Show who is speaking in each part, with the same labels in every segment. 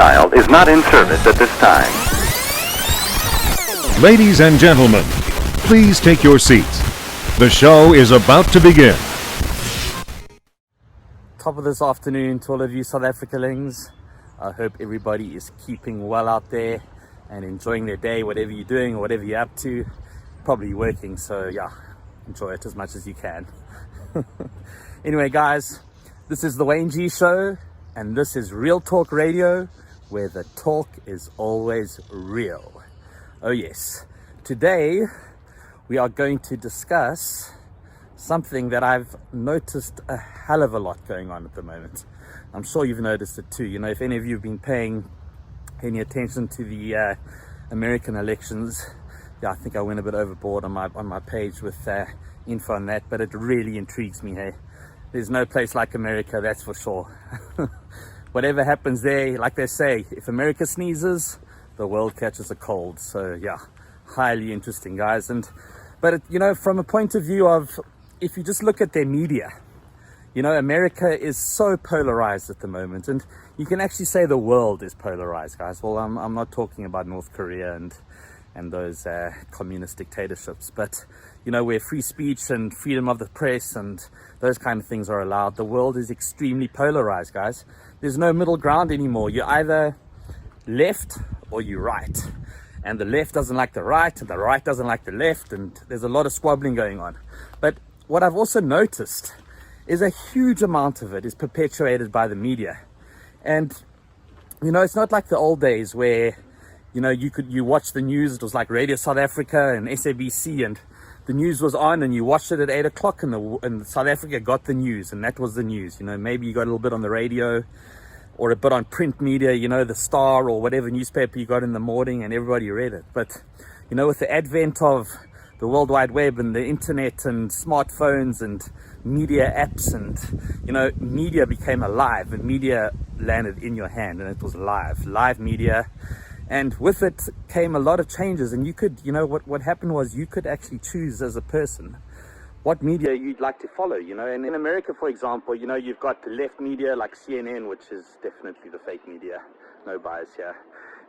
Speaker 1: dialed is not in service at this time.
Speaker 2: Ladies and gentlemen, please take your seats. The show is about to begin.
Speaker 3: Top of this afternoon to all of you South Africans. I hope everybody is keeping well out there and enjoying their day, whatever you're doing or whatever you're up to. Probably working, so yeah, enjoy it as much as you can. Anyway, guys, this is the Wayne G Show, and this is Real Talk Radio, where the talk is always real. Oh yes, today we are going to discuss something that I've noticed a hell of a lot going on at the moment. I'm sure you've noticed it too. You know, if any of you have been paying any attention to the American elections, yeah, I think I went a bit overboard on my page with info on that, but it really intrigues me. Hey, there's no place like America, that's for sure. Whatever happens there, like they say, if America sneezes, the world catches a cold. So yeah, highly interesting, guys. But you know, from a point of view of, if you just look at their media, you know, America is so polarized at the moment, and you can actually say the world is polarized, guys. Well, I'm not talking about North Korea and those communist dictatorships, but you know, where free speech and freedom of the press and those kind of things are allowed, the world is extremely polarized, guys. There's no middle ground anymore. You're either left or you're right, and the left doesn't like the right and the right doesn't like the left, and there's a lot of squabbling going on. But what I've also noticed is a huge amount of it is perpetuated by the media. And you know, it's not like the old days where, you know, you watch the news. It was like Radio South Africa and SABC, and the news was on and you watched it at 8 o'clock and South Africa got the news, and that was the news. You know, maybe you got a little bit on the radio or a bit on print media, you know, the Star or whatever newspaper you got in the morning, and everybody read it. But you know, with the advent of the World Wide Web and the internet and smartphones and media apps, and you know, media became alive, and media landed in your hand, and it was live media. And with it came a lot of changes, and you could, you know, what happened was you could actually choose as a person what media you'd like to follow, you know. And in America, for example, you know, you've got the left media like CNN, which is definitely the fake media, no bias here.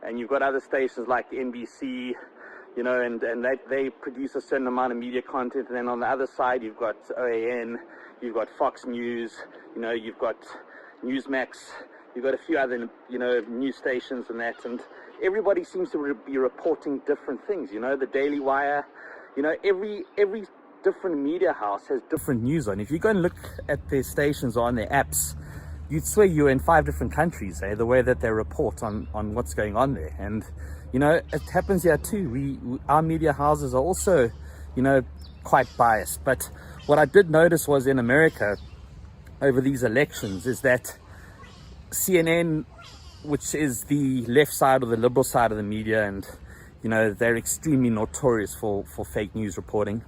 Speaker 3: And you've got other stations like NBC, you know, and they produce a certain amount of media content. And then on the other side, you've got OAN, you've got Fox News, you know, you've got Newsmax, you've got a few other, you know, news stations and that. And everybody seems to be reporting different things, you know. The Daily Wire, you know, every different media house has different news on. If you go and look at their stations or on their apps, you'd swear you're in 5 different countries, the way that they report on what's going on there. And you know, it happens here too. Our media houses are also, you know, quite biased. But what I did notice was in America over these elections is that CNN, which is the left side or the liberal side of the media, and you know, they're extremely notorious for fake news reporting.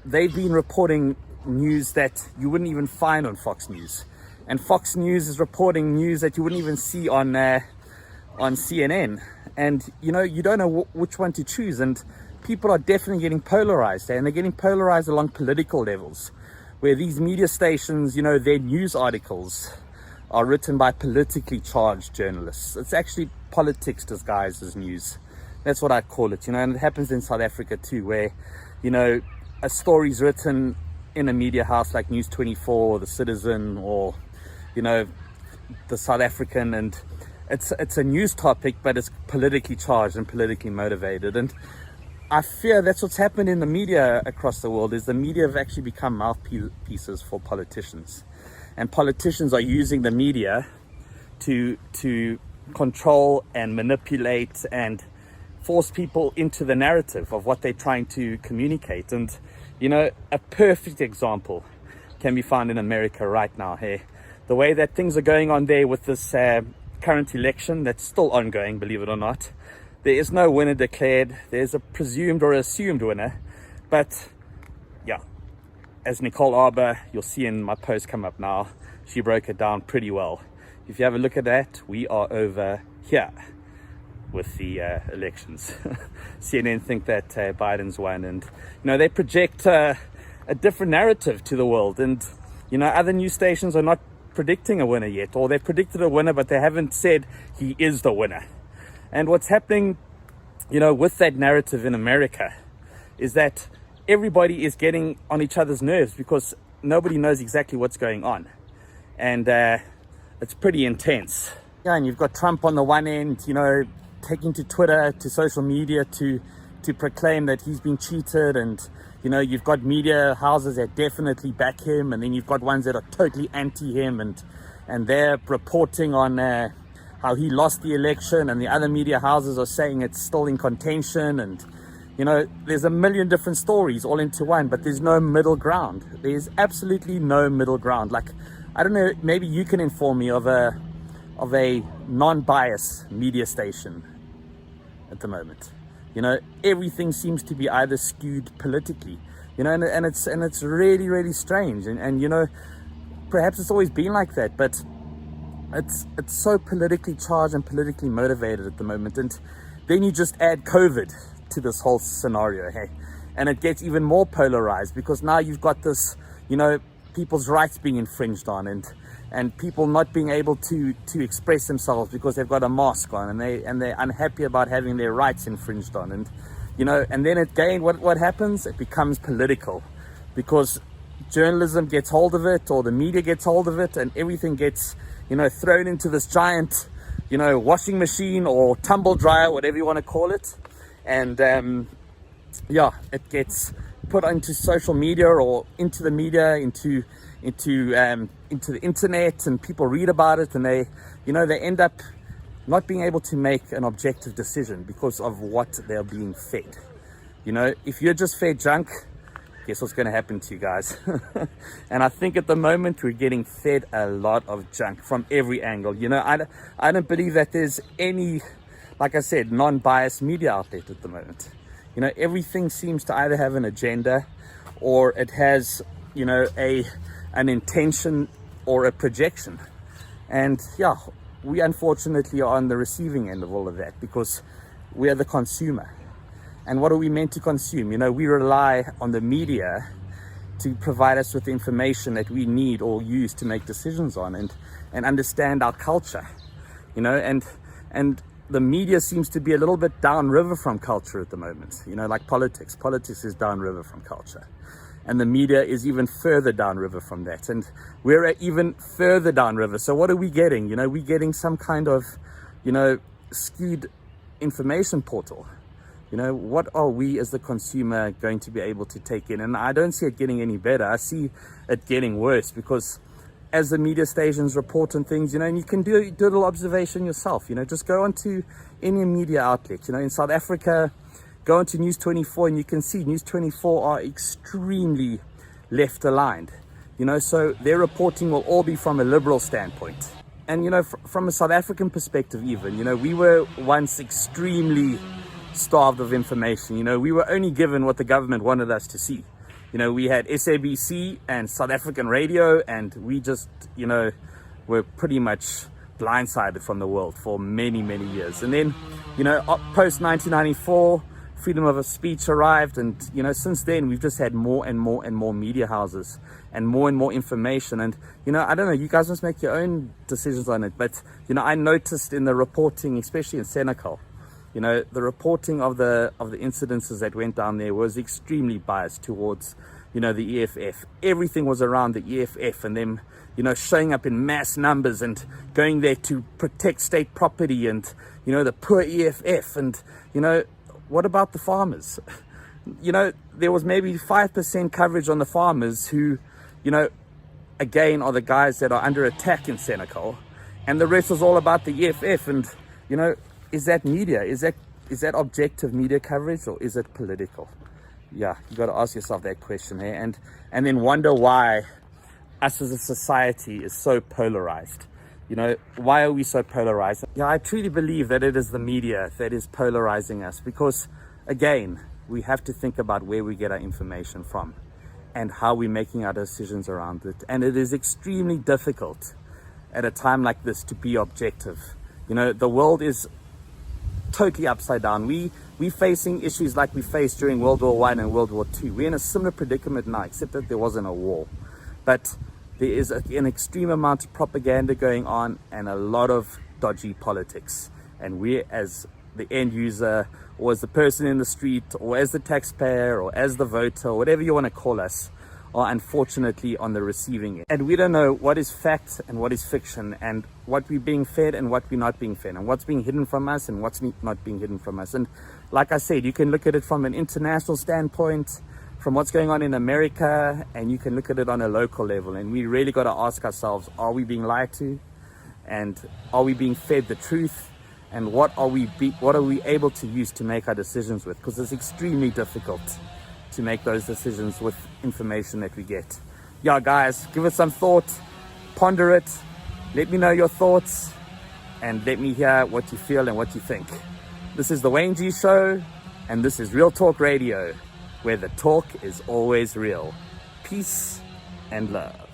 Speaker 3: They've been reporting news that you wouldn't even find on Fox News, and Fox News is reporting news that you wouldn't even see on CNN. And you know, you don't know which one to choose, and people are definitely getting polarized, and they're getting polarized along political levels, where these media stations, you know, their news articles are written by politically charged journalists. It's actually politics disguised as news. That's what I call it, you know. And it happens in South Africa too, where, you know, a story's written in a media house like News 24 or The Citizen or, you know, The South African, and it's a news topic, but it's politically charged and politically motivated. And I fear that's what's happened in the media across the world, is the media have actually become mouthpieces for politicians. And politicians are using the media to control and manipulate and force people into the narrative of what they're trying to communicate. And you know, a perfect example can be found in America right now. Hey, the way that things are going on there with this current election that's still ongoing, believe it or not. There is no winner declared. There's a presumed or assumed winner. But yeah, as Nicole Arbour, you'll see in my post come up now, she broke it down pretty well. If you have a look at that, we are over here with the elections. CNN think that Biden's won, and you know, they project a different narrative to the world. And you know, other news stations are not predicting a winner yet, or they've predicted a winner, but they haven't said he is the winner. And what's happening, with that narrative in America is that everybody is getting on each other's nerves because nobody knows exactly what's going on. And it's pretty intense. Yeah, and you've got Trump on the one end, taking to Twitter, to social media to proclaim that he's been cheated, and you've got media houses that definitely back him, and then you've got ones that are totally anti him, and they're reporting on how he lost the election, and the other media houses are saying it's still in contention, and there's a million different stories all into one, but there's no middle ground. There's absolutely no middle ground. Like, I don't know, maybe you can inform me of a non-biased media station at the moment. Everything seems to be either skewed politically, and it's really, really strange. And perhaps it's always been like that, but it's so politically charged and politically motivated at the moment. And then you just add COVID to this whole scenario, hey, and it gets even more polarized, because now you've got this, people's rights being infringed on, and people not being able to express themselves because they've got a mask on, and they're unhappy about having their rights infringed on, and and then again, what happens? It becomes political, because journalism gets hold of it, or the media gets hold of it, and everything gets thrown into this giant washing machine or tumble dryer, whatever you want to call it, and it gets put onto social media or into the media, into the internet, and people read about it, and they end up not being able to make an objective decision because of what they're being fed. If you're just fed junk, guess what's going to happen to you guys? And I think at the moment we're getting fed a lot of junk from every angle. I don't believe that there's any, like I said, non-biased media outlet at the moment. Everything seems to either have an agenda, or it has an intention or a projection. And we unfortunately are on the receiving end of all of that, because we are the consumer. And what are we meant to consume? We rely on the media to provide us with the information that we need or use to make decisions on, and understand our culture. And the media seems to be a little bit downriver from culture at the moment. Like politics. Politics is downriver from culture. And the media is even further downriver from that. And we're even further downriver. So what are we getting? We're getting some kind of, skewed information portal. What are we as the consumer going to be able to take in? And I don't see it getting any better. I see it getting worse, because as the media stations report on things, and you can do a little observation yourself, just go onto any media outlet. In South Africa, go onto News 24, and you can see News 24 are extremely left aligned. So their reporting will all be from a liberal standpoint. And, from a South African perspective even, we were once extremely starved of information. We were only given what the government wanted us to see. We had SABC and South African radio, and we just, were pretty much blindsided from the world for many, many years. And then, post 1994, freedom of speech arrived, and since then we've just had more and more and more media houses and more information. And I don't know, you guys must make your own decisions on it, but I noticed in the reporting, especially in Senegal, the reporting of the incidences that went down there was extremely biased towards the EFF. Everything was around the EFF and them showing up in mass numbers and going there to protect state property, and the poor EFF. And what about the farmers? There was maybe 5% coverage on the farmers, who again are the guys that are under attack in Senegal, and the rest was all about the EFF. And is that media? Is that objective media coverage, or is it political? Yeah, you got to ask yourself that question here, and then wonder why us as a society is so polarized. Why are we so polarized? Yeah, I truly believe that it is the media that is polarizing us, because again, we have to think about where we get our information from and how we're making our decisions around it. And it is extremely difficult at a time like this to be objective. The world is totally upside down. We're facing issues like we faced during World War I and World War II. We're in a similar predicament now, except that there wasn't a war. But there is an extreme amount of propaganda going on and a lot of dodgy politics. And we, as the end user, or as the person in the street, or as the taxpayer, or as the voter, or whatever you want to call us, are unfortunately on the receiving end. And we don't know what is fact and what is fiction, and what we're being fed and what we're not being fed, and what's being hidden from us and what's not being hidden from us. And like I said, you can look at it from an international standpoint, from what's going on in America, and you can look at it on a local level. And we really got to ask ourselves, are we being lied to? And are we being fed the truth? And what are we able to use to make our decisions with? Because it's extremely difficult to make those decisions with information that we get. Yeah, guys, give it some thought, ponder it, let me know your thoughts, and let me hear what you feel and what you think. This is the Wayne G Show, and this is Real Talk Radio, where the talk is always real. Peace and love.